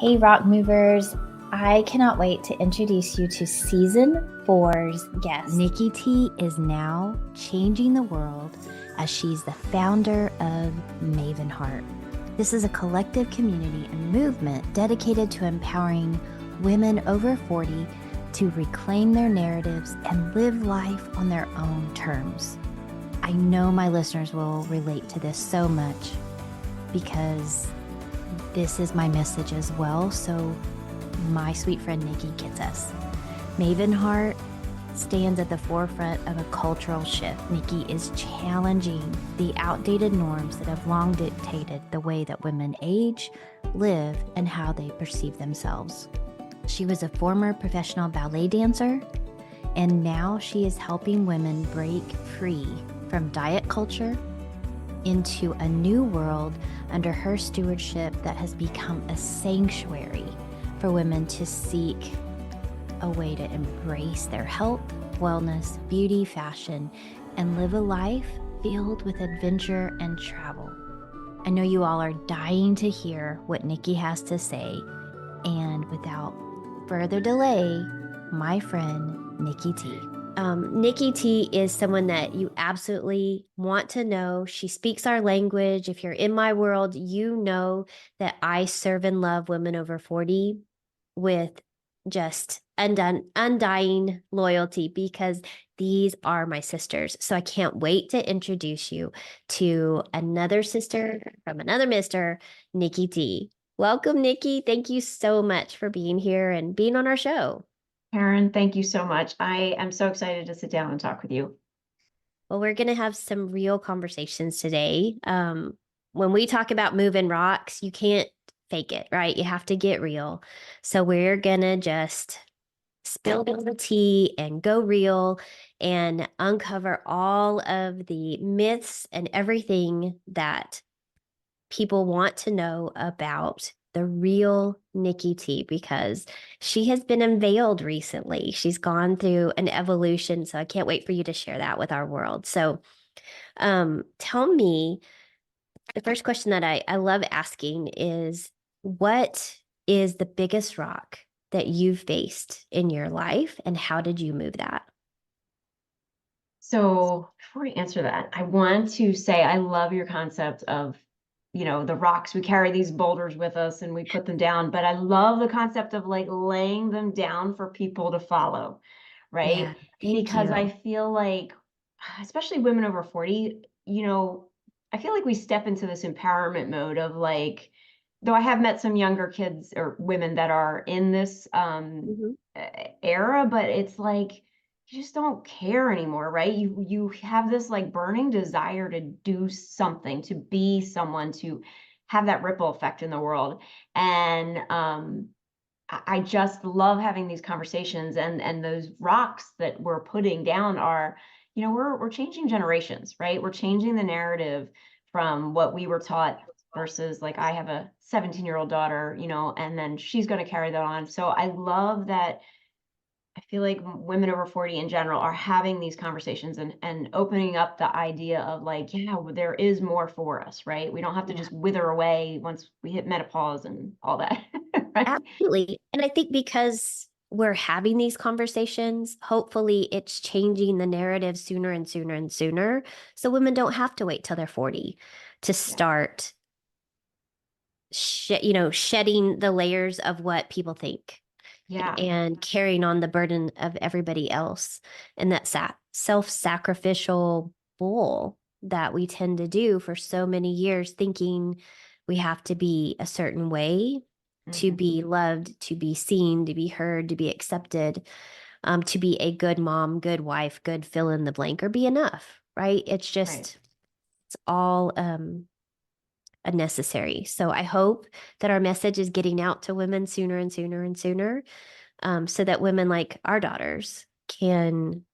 Hey, Rock Movers. I cannot wait to introduce you to season four's guest. Nikki T is now changing the world as she's the founder of MAVENHEART. This is a collective community and movement dedicated to empowering women over 40 to reclaim their narratives and live life on their own terms. I know my listeners will relate to this so much because this is my message as well. So my sweet friend Nikki gets us. MAVENHEART stands at the forefront of a cultural shift. Nikki is challenging the outdated norms that have long dictated the way that women age, live, and how they perceive themselves. She was a former professional ballet dancer, and now she is helping women break free from diet culture into a new world under her stewardship that has become a sanctuary for women to seek a way to embrace their health, wellness, beauty, fashion, and live a life filled with adventure and travel. I know you all are dying to hear what Nikki has to say, and without further delay, my friend Nikki T. Nikki T is someone that you absolutely want to know. She speaks our language. If you're in my world, you know that I serve and love women over 40 with just undying loyalty because these are my sisters. So I can't wait to introduce you to another sister from another mister, Nikki T. Welcome, Nikki. Thank you so much for being here and being on our show. Karen, thank you so much. I am so excited to sit down and talk with you. Well, we're going to have some real conversations today. When we talk about moving rocks, you can't fake it, right? You have to get real. So we're going to just spill the tea and go real and uncover all of the myths and everything that people want to know about the real Nikki T because she has been unveiled recently. She's gone through an evolution. So I can't wait for you to share that with our world. So tell me, the first question that I love asking is, what is the biggest rock that you've faced in your life and how did you move that? So before I answer that, I want to say I love your concept of, the rocks. We carry these boulders with us and we put them down, but I love the concept of like laying them down for people to follow, right? Yeah, Because I feel like, especially women over 40, I feel like we step into this empowerment mode of like, though I have met some younger kids or women that are in this Mhm. era, but it's like you just don't care anymore, right? You have this like burning desire to do something, to be someone, to have that ripple effect in the world. And I just love having these conversations, and those rocks that we're putting down are, we're changing generations, right? We're changing the narrative from what we were taught versus like I have a 17-year-old daughter, and then she's going to carry that on. So I love that. I feel like women over 40 in general are having these conversations and opening up the idea of like, yeah, there is more for us, right? We don't have to just wither away once we hit menopause and all that. Right? Absolutely. And I think because we're having these conversations, hopefully it's changing the narrative sooner and sooner and sooner. So women don't have to wait till they're 40 to start, shedding the layers of what people think Yeah. and carrying on the burden of everybody else. And that self-sacrificial bull that we tend to do for so many years, thinking we have to be a certain way to be loved, to be seen, to be heard, to be accepted, to be a good mom, good wife, good fill in the blank, or be enough, right? It's just, it's all unnecessary. So I hope that our message is getting out to women sooner and sooner and sooner, so that women like our daughters can,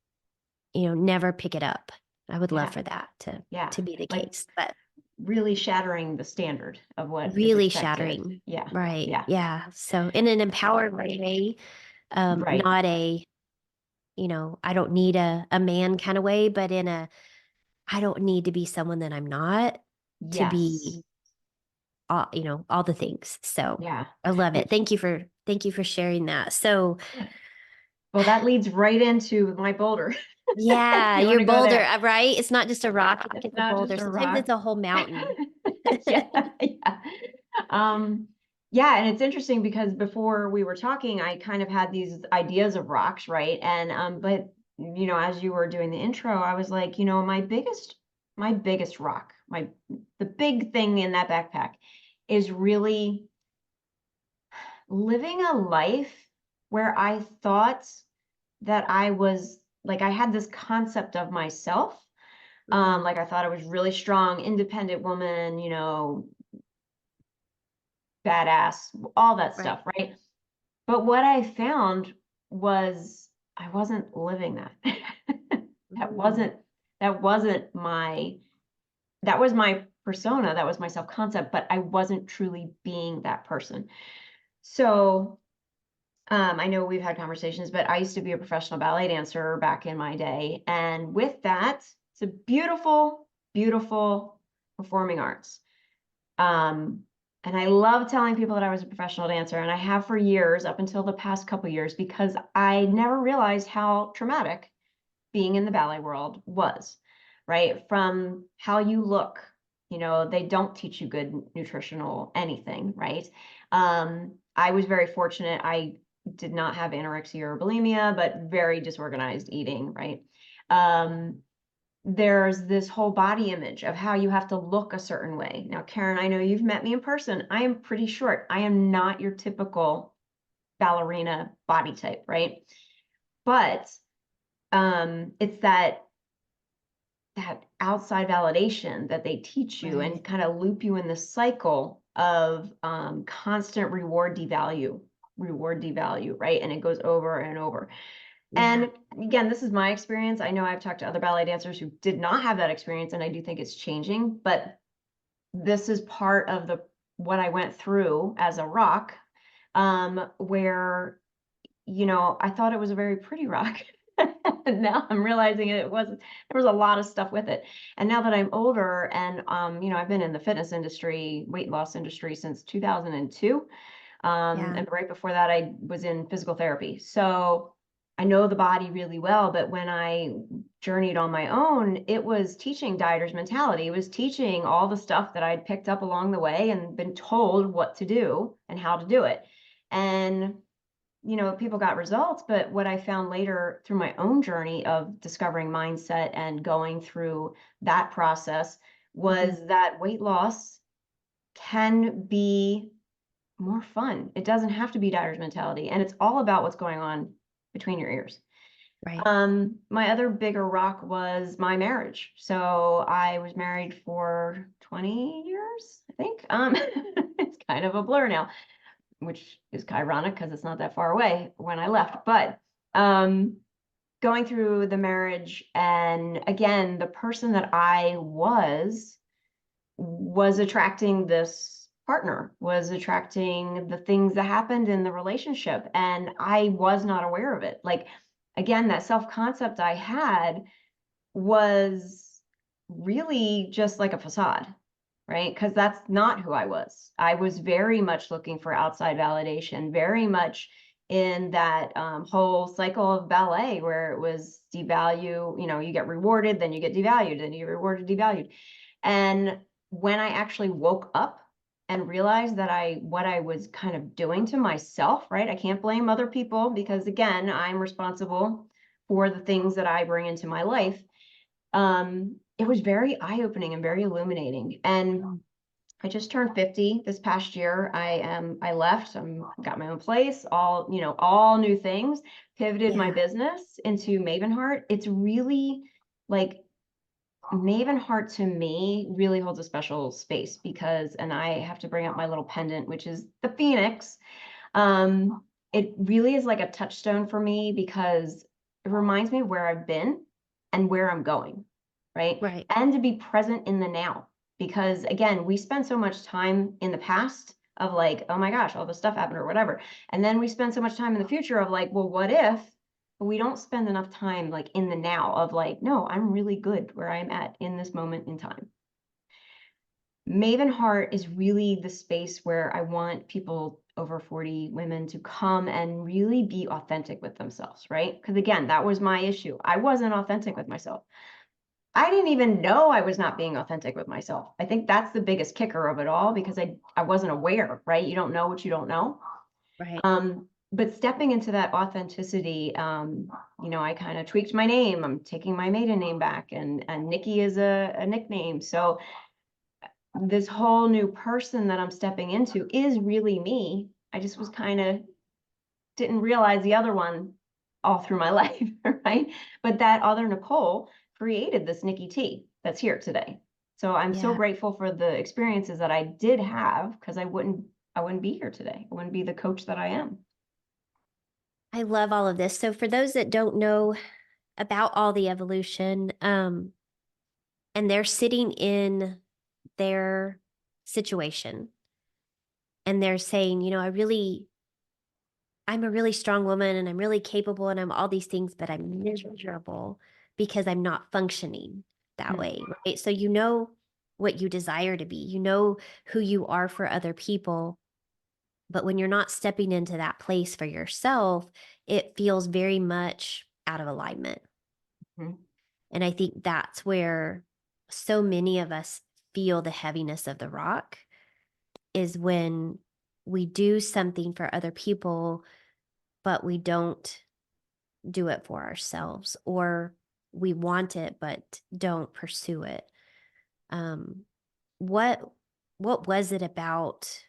never pick it up. I would love for that to be the Like case, but really shattering the standard of what is really expected. shattering. Yeah. Right. Yeah. Yeah. So in an empowered way, Right. not a, I don't need a man kind of way, but I don't need to be someone that I'm not to Yes. be all, you know, all the things. So Yeah. I love it. Thank you for sharing that. So Well, that leads right into my boulder. yeah, You your want to go boulder, there? right? It's not just a rock, It's it's a not just boulder. a Sometimes rock. it's a whole mountain. Yeah, yeah. Yeah, and it's interesting because before we were talking, I kind of had these ideas of rocks, right? And but you know, as you were doing the intro, I was like, you know, my biggest rock, the big thing in that backpack is really living a life where I thought that I was like I had this concept of myself. Like I thought I was really strong, independent woman, you know, badass, all that Right. stuff, right? But what I found was I wasn't living that. That Mm. wasn't that wasn't my that was my persona, that was my self-concept, but I wasn't truly being that person. So I know we've had conversations, but I used to be a professional ballet dancer back in my day. And with that, it's a beautiful, beautiful performing arts. Um, and I love telling people that I was a professional dancer, and I have for years, up until the past couple years, because I never realized how traumatic being in the ballet world was, right? From how you look, you know, they don't teach you good nutritional anything, right? I was very fortunate. I did not have anorexia or bulimia, but very disorganized eating, right? Um, there's this whole body image of how you have to look a certain way. Now, Karen, I know you've met me in person. I am pretty short. I am not your typical ballerina body type, right? But it's that outside validation that they teach you and Right. kind of loop you in the cycle of constant reward devalue, right? And it goes over and over. Yeah. And again, this is my experience. I know I've talked to other ballet dancers who did not have that experience, and I do think it's changing, but this is part of the what I went through as a rock, where, you know, I thought it was a very pretty rock. And now I'm realizing it wasn't, there was a lot of stuff with it. And now that I'm older and you know, I've been in the fitness industry, weight loss industry since 2002. Yeah. And right before that, I was in physical therapy. So I know the body really well, but when I journeyed on my own, it was teaching dieter's mentality. It was teaching all the stuff that I'd picked up along the way and been told what to do and how to do it. And you know, people got results, but what I found later through my own journey of discovering mindset and going through that process was that weight loss can be more fun. It doesn't have to be dieter's mentality, and it's all about what's going on between your ears. Right. My other bigger rock was my marriage. So I was married for 20 years, I think. It's kind of a blur now, which is ironic because it's not that far away when I left. But going through the marriage, and again, the person that I was attracting this partner, was attracting the things that happened in the relationship, and I was not aware of it. Like, again, that self-concept I had was really just like a facade, right? Because that's not who I was. I was very much looking for outside validation, very much in that whole cycle of ballet where it was devalue, you know, you get rewarded, then you get devalued, then you get rewarded, devalued. And when I actually woke up and realized that what I was kind of doing to myself, right? I can't blame other people because again, I'm responsible for the things that I bring into my life. It was very eye-opening and very illuminating. And I just turned 50 this past year. I left, got my own place, all, you know, all new things, pivoted my Yeah. business into MAVENHEART. It's really like MAVENHEART to me really holds a special space because, and I have to bring up my little pendant, which is the Phoenix. It really is like a touchstone for me because it reminds me of where I've been and where I'm going, right? Right. And to be present in the now. Because again, we spend so much time in the past of like, oh my gosh, all this stuff happened or whatever. And then we spend so much time in the future of like, well, what if? But we don't spend enough time like in the now of like, no, I'm really good where I'm at in this moment in time. Maven Heart is really the space where I want people over 40 women to come and really be authentic with themselves, right? Because again, that was my issue. I wasn't authentic with myself. I didn't even know I was not being authentic with myself. I think that's the biggest kicker of it all, because I wasn't aware, right? You don't know what you don't know. Right. But stepping into that authenticity, you know, I kind of tweaked my name. I'm taking my maiden name back, and Nikki is a nickname. So this whole new person that I'm stepping into is really me. I just was kind of didn't realize the other one all through my life, right? But that other Nicole created this Nikki T that's here today. So I'm so Yeah. grateful for the experiences that I did have, because I wouldn't be here today. I wouldn't be the coach that I am. I love all of this. So for those that don't know about all the evolution, and they're sitting in their situation and they're saying, you know, I'm a really strong woman and I'm really capable and I'm all these things, but I'm miserable because I'm not functioning that way, right? So you know what you desire to be, you know who you are for other people. But when you're not stepping into that place for yourself, it feels very much out of alignment. Mhm. And I think that's where so many of us feel the heaviness of the rock, is when we do something for other people, but we don't do it for ourselves, or we want it, but don't pursue it. Um, what, what was it about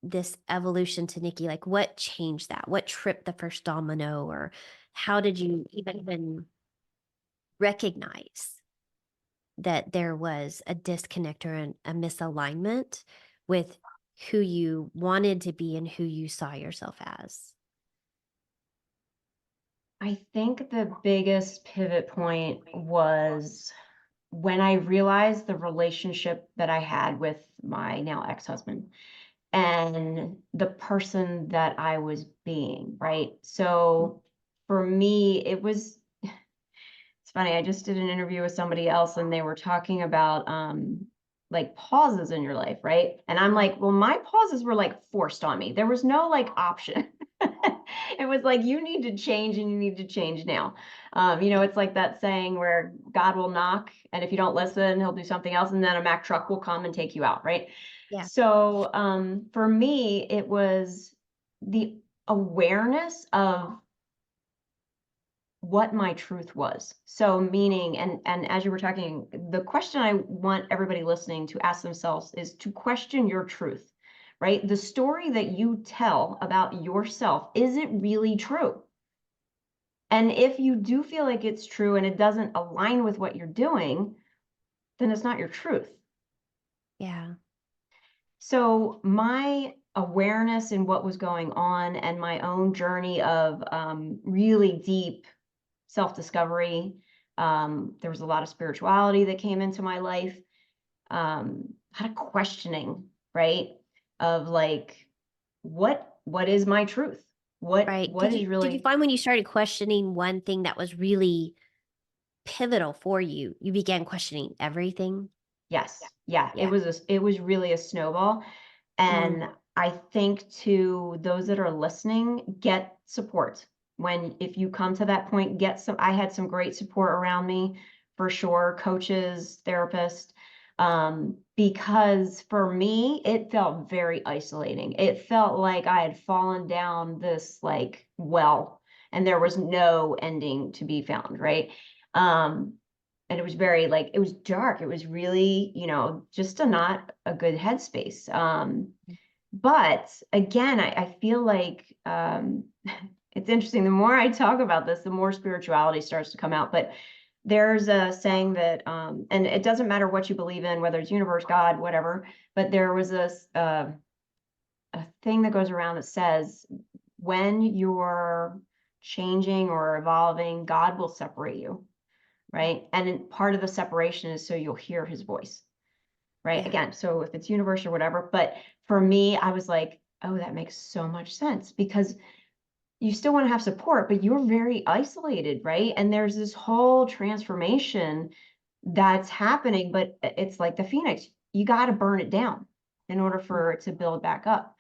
this evolution to Nikki? Like, what changed that? What tripped the first domino? Or how did you even recognize that there was a disconnect or a misalignment with who you wanted to be and who you saw yourself as? I think the biggest pivot point was when I realized the relationship that I had with my now ex-husband and the person that I was being, right? So for me, it was, it's funny, I just did an interview with somebody else and they were talking about like pauses in your life, right? And I'm like, well, my pauses were like forced on me. There was no like option. It was like, you need to change and you need to change now. You know, it's like that saying where God will knock, and if you don't listen, he'll do something else, and then a Mack truck will come and take you out, right? Yeah. So for me, it was the awareness of what my truth was. So meaning, and as you were talking, the question I want everybody listening to ask themselves is to question your truth, right? The story that you tell about yourself, is it really true? And if you do feel like it's true and it doesn't align with what you're doing, then it's not your truth. Yeah. So my awareness in what was going on and my own journey of really deep self-discovery. There was a lot of spirituality that came into my life. A lot of questioning, right? Of like, what is my truth? Right. What is Did you really, find when you started questioning one thing that was really pivotal for you, you began questioning everything? yes, yeah, Yeah. it was really a snowball. Mm, And I think to those that are listening, get support. When, if you come to that point, get some, I had some great support around me for sure, coaches, therapists, because for me, it felt very isolating. It felt like I had fallen down this like well, and there was no ending to be found, right? And it was very like, it was dark. It was really, you know, just not a good headspace. But again, I feel like it's interesting. The more I talk about this, the more spirituality starts to come out. But there's a saying that, and it doesn't matter what you believe in, whether it's universe, God, whatever, but there was a thing that goes around that says, when you're changing or evolving, God will separate you, right? And part of the separation is so you'll hear his voice, right? yeah. Again, so if it's universe or whatever, but for me, I was like, oh, that makes so much sense, because you still want to have support, but you're very isolated, right? And there's this whole transformation that's happening, but it's like the phoenix. you got to burn it down in order for it to build back up.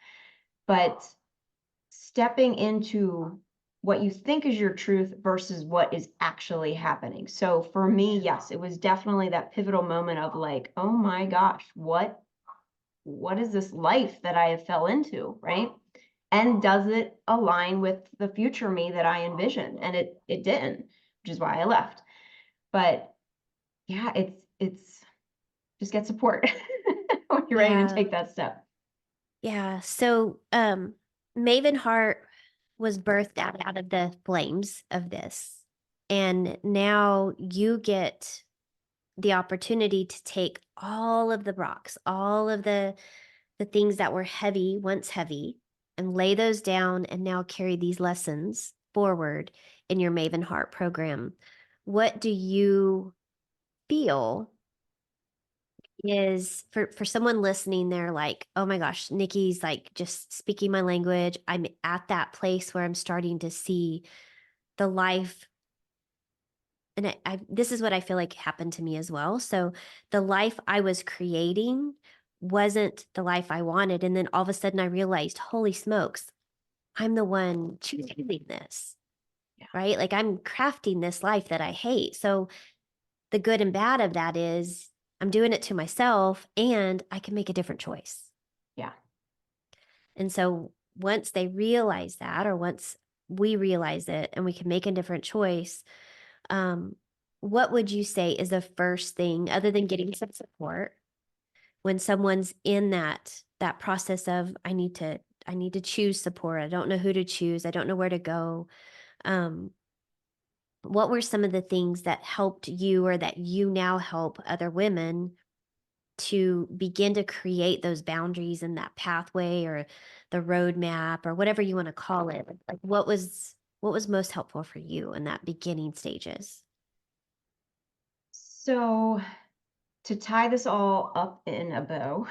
But stepping into what you think is your truth versus what is actually happening. So for me, yes, it was definitely that pivotal moment of like, oh my gosh, what is this life that I have fell into, right? And does it align with the future me that I envisioned? And it didn't, which is why I left. But yeah, it's just get support when you're ready to take that step. Yeah. So MAVENHEART was birthed out of the flames of this. And now you get the opportunity to take all of the rocks, all of the things that were heavy, once heavy, and lay those down and now carry these lessons forward in your MAVENHEART program. What do you feel is for someone listening, they're like, oh my gosh, Nikki's like just speaking my language. I'm at that place where I'm starting to see the life. And this is what I feel like happened to me as well. So the life I was creating wasn't the life I wanted. And then all of a sudden I realized, holy smokes, I'm the one choosing this, right? Like I'm crafting this life that I hate. So the good and bad of that is I'm doing it to myself and I can make a different choice. Yeah. And so once they realize that, or once we realize it and we can make a different choice, what would you say is the first thing other than getting some support when someone's in that process of I need to choose support. I don't know who to choose. I don't know where to go. What were some of the things that helped you or that you now help other women to begin to create those boundaries and that pathway or the roadmap or whatever you want to call it? Like what was most helpful for you in that beginning stages? So to tie this all up in a bow,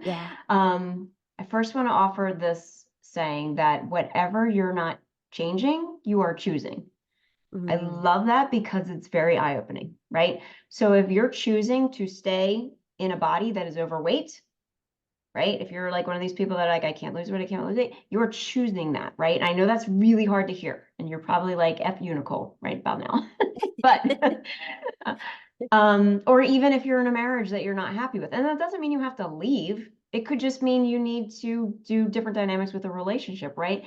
Yeah. I first want to offer this saying that whatever you're not changing, you are choosing. I love that because it's very eye-opening, right? So if you're choosing to stay in a body that is overweight, right? If you're like one of these people that are like, I can't lose weight, I can't lose weight, you're choosing that, right? I know that's really hard to hear. And you're probably like, F you, Nicole, right about now. But or even if you're in a marriage that you're not happy with, and that doesn't mean you have to leave. It could just mean you need to do different dynamics with a relationship, right?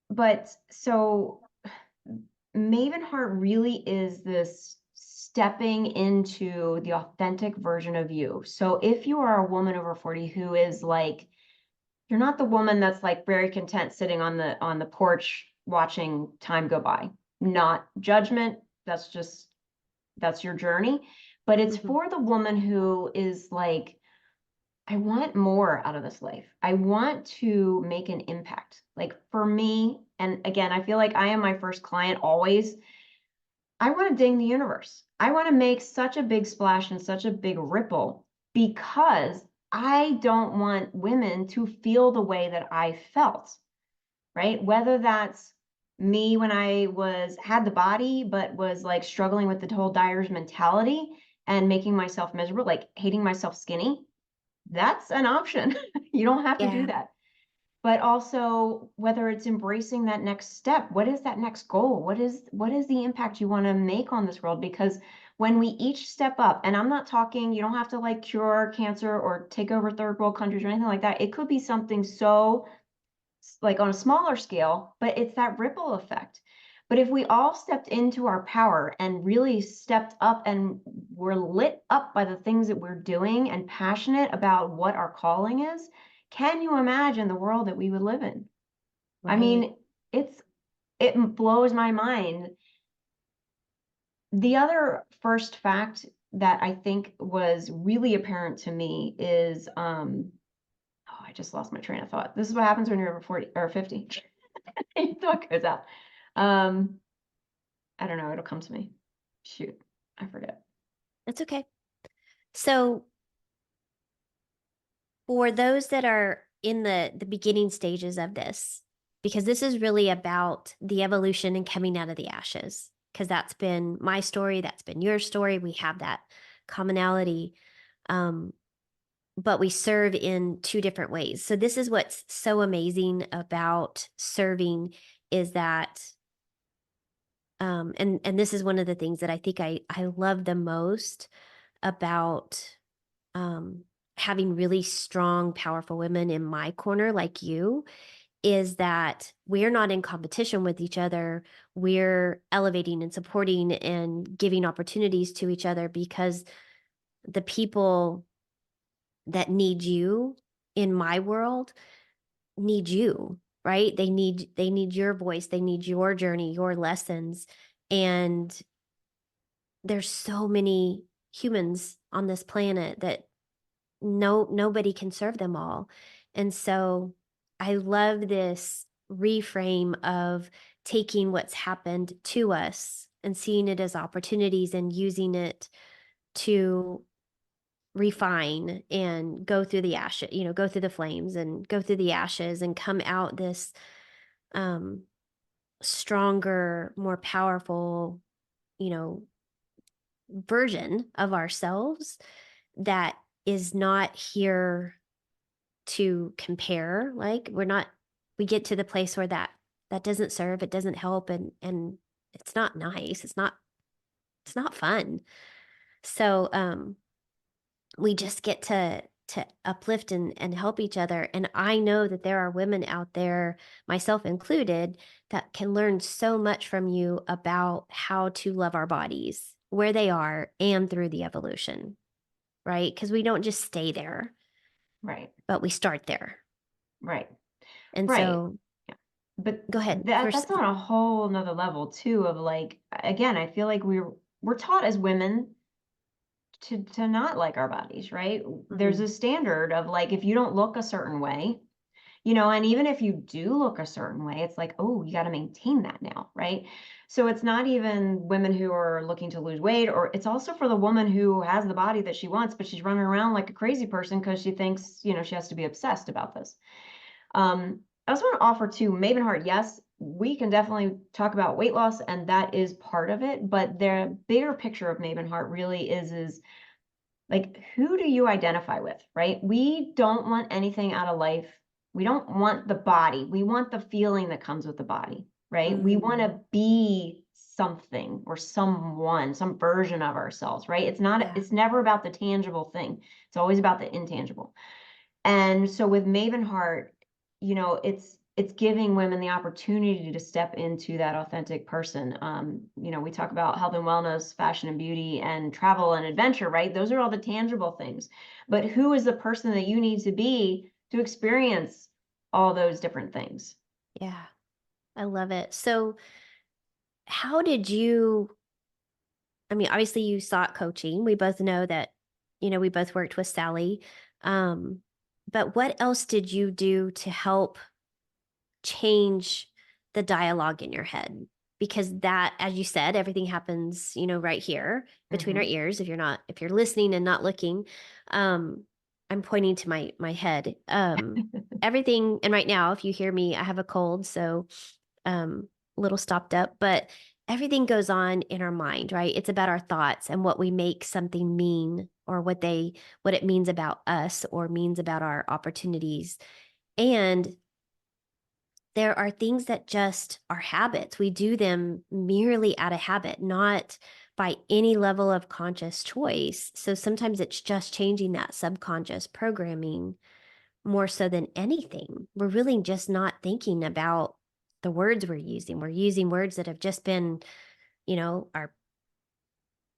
But so MAVENHEART really is this stepping into the authentic version of you. So if you are a woman over 40 who is like, you're not the woman that's like very content sitting on the porch watching time go by. Not judgment. That's your journey. But it's for the woman who is like, I want more out of this life. I want to make an impact. Like for me, and again, I feel like I am my first client always. I want to ding the universe. I want to make such a big splash and such a big ripple because I don't want women to feel the way that I felt, right? Whether that's me when I had the body, but was like struggling with the whole dyer's mentality and making myself miserable, like hating myself skinny. That's an option. You don't have to do that. But also whether it's embracing that next step, what is that next goal? What is the impact you want to make on this world? Because when we each step up, and I'm not talking, you don't have to like cure cancer or take over third world countries or anything like that. It could be something so like on a smaller scale, but it's that ripple effect. But if we all stepped into our power and really stepped up and were lit up by the things that we're doing and passionate about what our calling is, can you imagine the world that we would live in? Right. I mean, it blows my mind. The other first fact that I think was really apparent to me is, I just lost my train of thought. This is what happens when you're over 40 or 50. Your thought goes out. I don't know. It'll come to me. Shoot, I forget. That's okay. So for those that are in the beginning stages of this, because this is really about the evolution and coming out of the ashes, because that's been my story, that's been your story. We have that commonality. But we serve in two different ways. So this is what's so amazing about serving is that, and this is one of the things that I think I love the most about having really strong, powerful women in my corner like you, is that we're not in competition with each other. We're elevating and supporting and giving opportunities to each other, because the people that need you in my world need you, right? They need your voice, they need your journey, your lessons. And there's so many humans on this planet that nobody can serve them all. And so I love this reframe of taking what's happened to us and seeing it as opportunities and using it to refine and go through the ashes, go through the flames and go through the ashes and come out this stronger, more powerful, you know, version of ourselves that is not here to compare. Like we get to the place where that doesn't serve, it doesn't help, and it's not nice. It's not fun. So we just get to uplift and help each other. And I know that there are women out there, myself included, that can learn so much from you about how to love our bodies where they are and through the evolution, right? Because we don't just stay there, Right. but we start there. Right. And Right. so But go ahead. that's on a whole nother level too, of like, again, I feel like we're taught as women to not like our bodies, right? There's a standard of like, if you don't look a certain way, and even if you do look a certain way, it's like, oh, you got to maintain that now, right? So it's not even women who are looking to lose weight, or it's also for the woman who has the body that she wants, but she's running around like a crazy person because she thinks, she has to be obsessed about this. I also want to offer too, MAVENHEART, yes, we can definitely talk about weight loss, and that is part of it, but the bigger picture of MAVENHEART really is like, who do you identify with, right? We don't want anything out of life. We don't want the body. We want the feeling that comes with the body, right? We want to be something or someone, some version of ourselves, right? It's never about the tangible thing. It's always about the intangible. And so with MAVENHEART, it's giving women the opportunity to step into that authentic person. We talk about health and wellness, fashion and beauty, and travel and adventure, right? Those are all the tangible things. But who is the person that you need to be to experience all those different things? Yeah, I love it. So how did you, I mean, obviously you sought coaching. We both know that, we both worked with Sally. But what else did you do to help change the dialogue in your head? Because that, as you said, everything happens, right here between our ears. If you're listening and not looking, I'm pointing to my head. Everything, and right now, if you hear me, I have a cold, so a little stopped up, but everything goes on in our mind, right? It's about our thoughts and what we make something mean, or what it means about us or means about our opportunities. And there are things that just are habits. We do them merely out of habit, not by any level of conscious choice. So sometimes it's just changing that subconscious programming more so than anything. We're really just not thinking about the words we're using. We're using words that have just been, our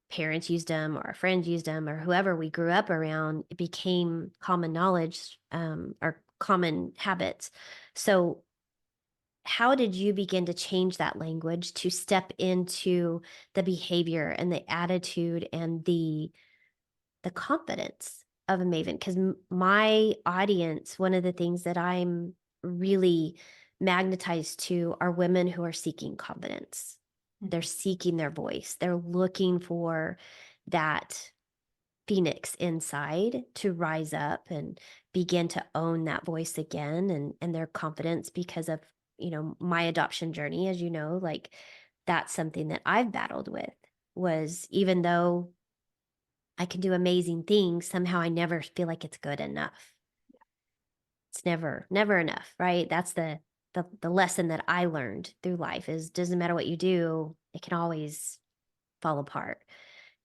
parents used them or our friends used them or whoever we grew up around. It became common knowledge, or common habits. So how did you begin to change that language to step into the behavior and the attitude and the confidence of a maven? Because my audience, one of the things that I'm really magnetized to are women who are seeking confidence. They're seeking their voice. They're looking for that phoenix inside to rise up and begin to own that voice again, and their confidence, because of my adoption journey. As you know, like, that's something that I've battled with, was, even though I can do amazing things, somehow I never feel like it's good enough. It's never enough, right? That's the lesson that I learned through life is doesn't matter what you do, it can always fall apart.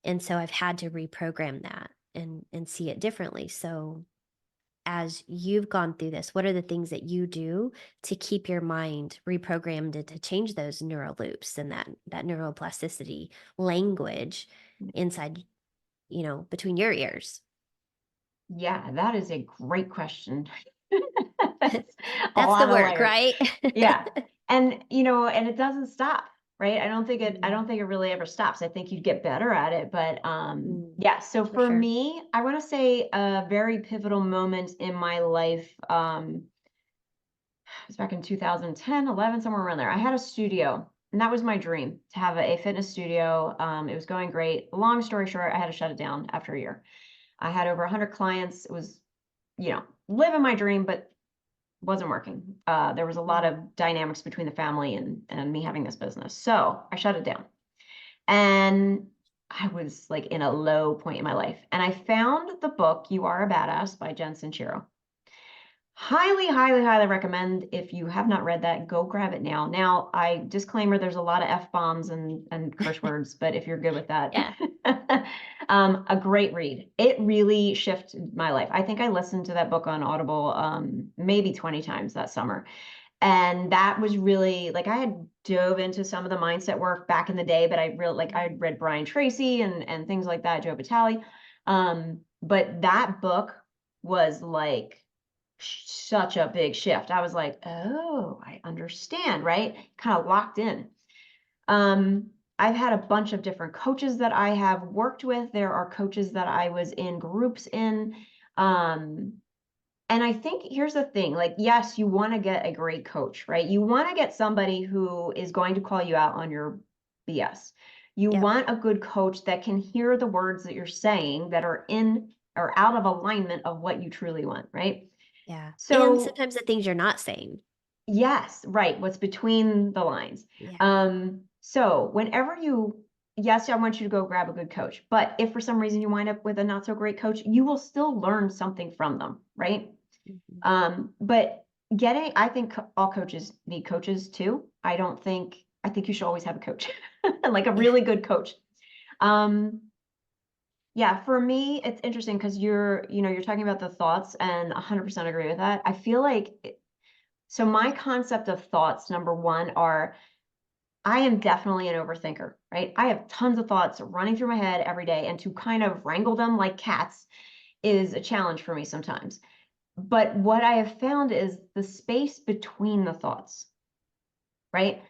And so I've had to reprogram that and see it differently. So as you've gone through this, what are the things that you do to keep your mind reprogrammed and to change those neural loops and that neuroplasticity language inside, between your ears? Yeah, that is a great question. That's a That's the lot of work, layers. right? Yeah. And and it doesn't stop, right? I don't think Mm, it really ever stops. I think you'd get better at it, but yeah, so for for sure. me, I want to say a very pivotal moment in my life it was back in 2010, 11, somewhere around there. I had a studio, and that was my dream to have a fitness studio. It was going great. Long story short, I had to shut it down after a year. I had over 100 clients. It was, living my dream, but wasn't working. There was a lot of dynamics between the family and me having this business. So I shut it down. And I was like in a low point in my life. And I found the book, You Are a Badass by Jen Sincero. Highly, highly, highly recommend. If you have not read that, go grab it now. Now, I disclaimer, there's a lot of F-bombs and curse words, but if you're good with that, Yeah. a great read. It really shifted my life. I think I listened to that book on Audible maybe 20 times that summer. And that was really like I had dove into some of the mindset work back in the day, but I really like I had read Brian Tracy and things like that, Joe Vitale. But that book was like such a big shift. I was like, oh, I understand, right? Kind of locked in. I've had a bunch of different coaches that I have worked with. There are coaches that I was in groups in. And I think here's the thing, like, yes, you want to get a great coach, right? You want to get somebody who is going to call you out on your BS. You Yep. want a good coach that can hear the words that you're saying that are in or out of alignment of what you truly want, right? Yeah. And So sometimes the things you're not saying. yes, right. What's between the lines. Yeah. So whenever yes, I want you to go grab a good coach, but if for some reason you wind up with a not so great coach, you will still learn something from them, right? Mhm. But I think all coaches need coaches too. I think you should always have a coach, like a Yeah. really good coach. Yeah, for me, it's interesting because you're talking about the thoughts and 100% agree with that. I feel like so my concept of thoughts, number one, are I am definitely an overthinker, right? I have tons of thoughts running through my head every day, and to kind of wrangle them like cats is a challenge for me sometimes. But what I have found is the space between the thoughts, right?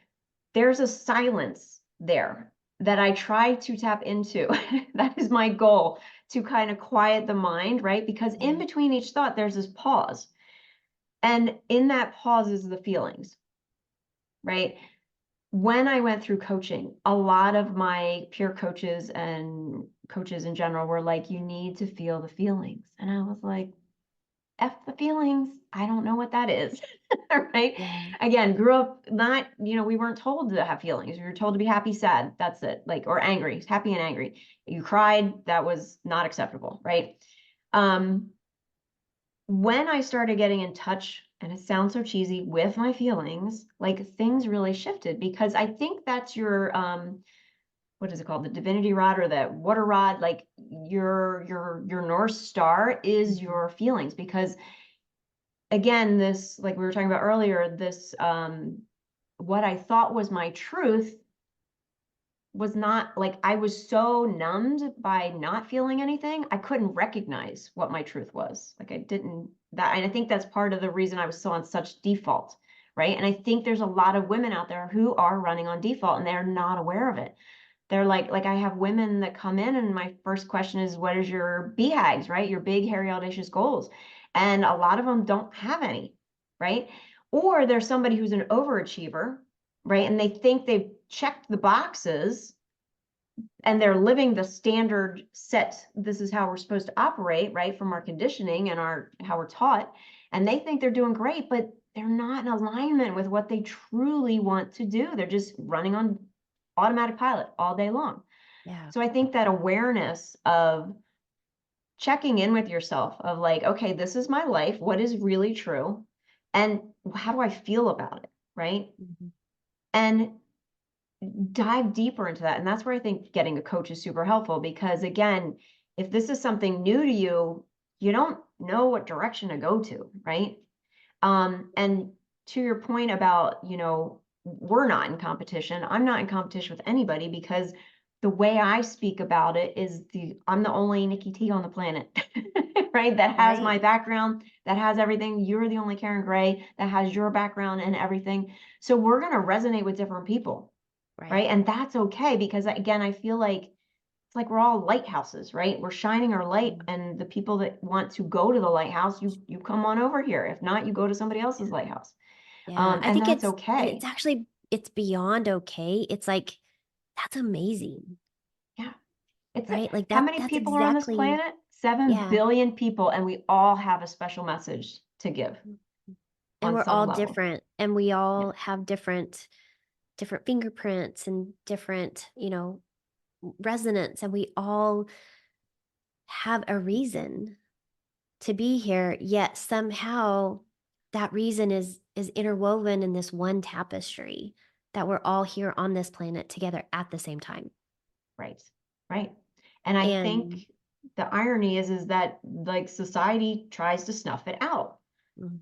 There's a silence there that I try to tap into. That is my goal, to kind of quiet the mind, right? Because in Yeah. between each thought, there's this pause. And in that pause is the feelings, right? When I went through coaching, a lot of my peer coaches and coaches in general were like, you need to feel the feelings. And I was like, F the feelings. I don't know what that is. Right. Yeah. Again, grew up not, we weren't told to have feelings. We were told to be happy, sad. That's it. Like, or angry, happy and angry. You cried, that was not acceptable. Right. Um, when I started getting in touch, and it sounds so cheesy, with my feelings, like things really shifted because I think that's your what is it called? The divinity rod or the water rod, like your North Star is Mhm. your feelings. Because again, this, like we were talking about earlier, this what I thought was my truth was not, like, I was so numbed by not feeling anything, I couldn't recognize what my truth was. Like I didn't that, and I think that's part of the reason I was so on such default, right? And I think there's a lot of women out there who are running on default and they're not aware of it. They're like I have women that come in and my first question is, what is your BHAGs, right? Your big, hairy, audacious goals. And a lot of them don't have any, right? Or there's somebody who's an overachiever, right? And they think they've checked the boxes and they're living the standard set. This is how we're supposed to operate, right? From our conditioning and how we're taught. And they think they're doing great, but they're not in alignment with what they truly want to do. They're just running on automatic pilot all day long. Yeah. So I think that awareness of checking in with yourself of like, okay, this is my life. What is really true? And how do I feel about it? Right. Mm-hmm. And dive deeper into that. And that's where I think getting a coach is super helpful, because again, if this is something new to you, you don't know what direction to go to, right? And to your point about, we're not in competition. I'm not in competition with anybody, because the way I speak about it is I'm the only Nikki T on the planet, right? That has my background, that has everything. You're the only Karen Gray that has your background and everything. So we're going to resonate with different people, right? And that's okay, because again, I feel like it's like we're all lighthouses, right? We're shining our light, and the people that want to go to the lighthouse, you come on over here. If not, you go to somebody else's lighthouse. Yeah, I And think that's and okay. it's actually, it's beyond okay. It's like, that's amazing. Yeah. It's Right? Like how many that's people are on this exactly, planet? 7 billion people, and we all have a special message to give and on we're some all level. different, and we Yeah. all have different fingerprints and different, resonance, and we all have a reason to be here, yet somehow that reason is interwoven in this one tapestry, that we're all here on this planet together at the same time. Right. Right. And I think the irony is that like society tries to snuff it out.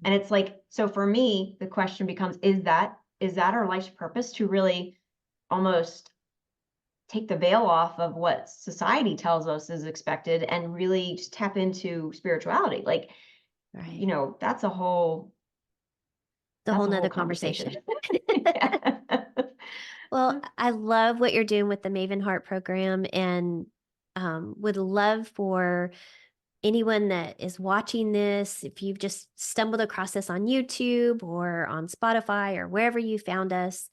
And it's like, so for me, the question becomes, is that our life's purpose, to really almost take the veil off of what society tells us is expected and really just tap into spirituality? Like, that's a whole nother conversation. Yeah. Well, I love what you're doing with the MAVENHEART program, and would love for anyone that is watching this, if you've just stumbled across this on YouTube or on Spotify or wherever you found us,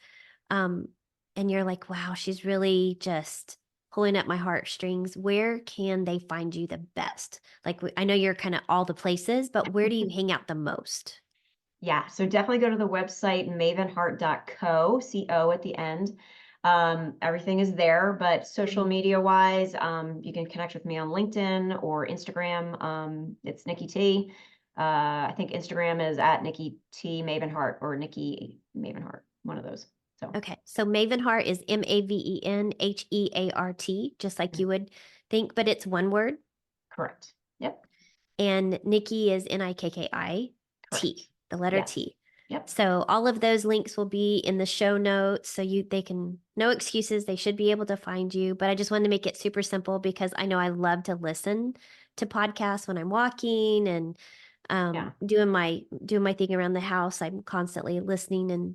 and you're like, wow, she's really just pulling at my heartstrings, where can they find you the best? Like, I know you're kind of all the places, but where do you hang out the most? Yeah, so definitely go to the website, mavenheart.co, C-O at the end. Everything is there, but social media wise, you can connect with me on LinkedIn or Instagram. It's Nikki T. I think Instagram is at Nikki T Mavenheart or Nikki Mavenheart, one of those. So okay, so MAVENHEART is MAVENHEART, just like you would think, but it's one word. Correct. Yep. And Nikki is Nikki, Correct. the letter Yes. T. Yep. So all of those links will be in the show notes. So they can, no excuses. They should be able to find you. But I just wanted to make it super simple, because I know I love to listen to podcasts when I'm walking and doing my thing around the house. I'm constantly listening and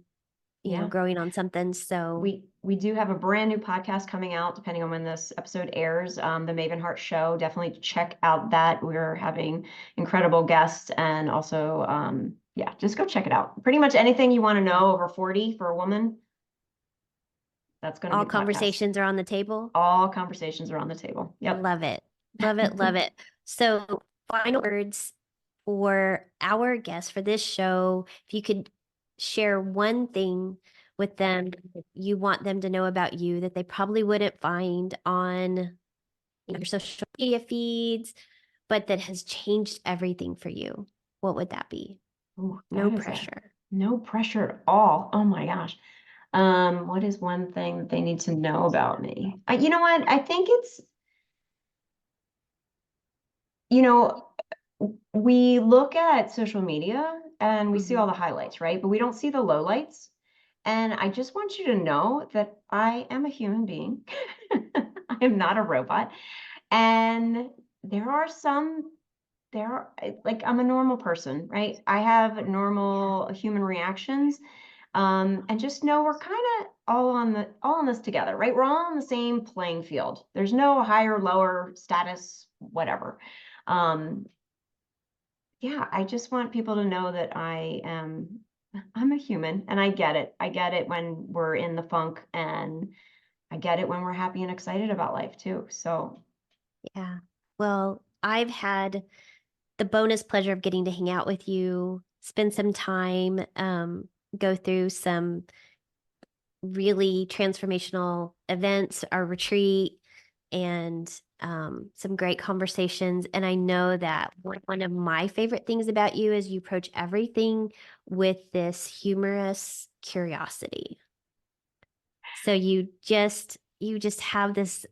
growing on something. So we do have a brand new podcast coming out, depending on when this episode airs. The MAVENHEART Show. Definitely check out that. We're having incredible guests, and also, just go check it out. Pretty much anything you want to know over 40 for a woman, that's going to be all conversations are on the table. All conversations are on the table. Yep. Love it. Love it. Love it. So final words for our guests for this show. If you could share one thing with them you want them to know about you that they probably wouldn't find on your social media feeds, but that has changed everything for you, what would that be? Ooh, No pressure. No pressure at all. Oh my gosh. What is one thing that they need to know about me? You know what? I think it's, we look at social media and we see all the highlights, right? But we don't see the lowlights. And I just want you to know that I am a human being. I am not a robot. And like, I'm a normal person, right? I have normal human reactions. And just know we're kind of all on this together, right? We're all on the same playing field. There's no higher, lower status, whatever. I just want people to know that I'm a human, and I get it. I get it when we're in the funk, and I get it when we're happy and excited about life too. So yeah. Well, I've had the bonus pleasure of getting to hang out with you, spend some time, go through some really transformational events, our retreat, and some great conversations. And I know that one of my favorite things about you is you approach everything with this humorous curiosity. So you just have this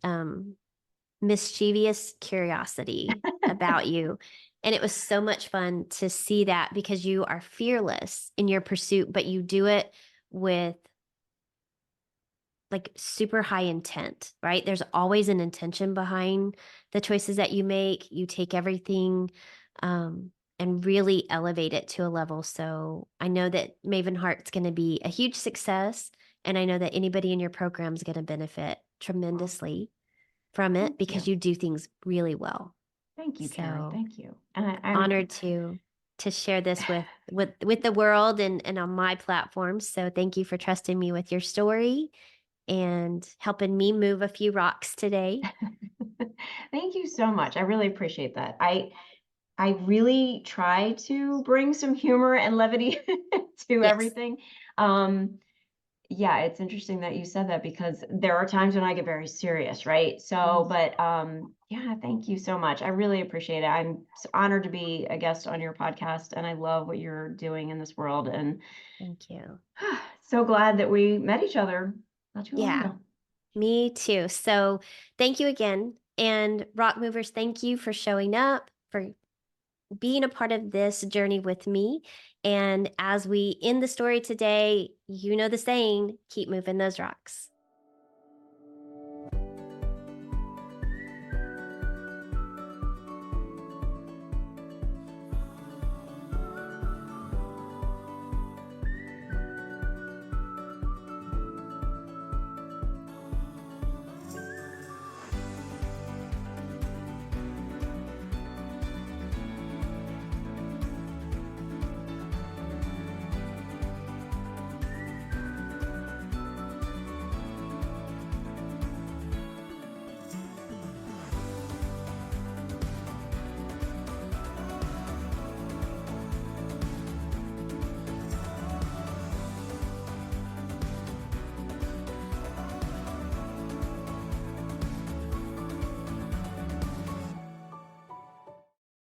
mischievous curiosity about you. And it was so much fun to see that, because you are fearless in your pursuit, but you do it with like super high intent, right? There's always an intention behind the choices that you make. You take everything and really elevate it to a level. So I know that MAVENHEART's going to be a huge success. And I know that anybody in your program is going to benefit tremendously from it, because you do things really well. Thank you, Carrie. So Thank you. I'm honored to share this with the world and on my platform. So thank you for trusting me with your story and helping me move a few rocks today. Thank you so much. I really appreciate that. I really try to bring some humor and levity to everything. Yeah, it's interesting that you said that, because there are times when I get very serious, right? So, but yeah, thank you so much. I really appreciate it. I'm honored to be a guest on your podcast, and I love what you're doing in this world. And Thank you. so glad that we met each other not too long ago. Me too. So thank you again. And Rock Movers, thank you for showing up, for being a part of this journey with me. And as we end the story today, you know the saying, keep moving those rocks.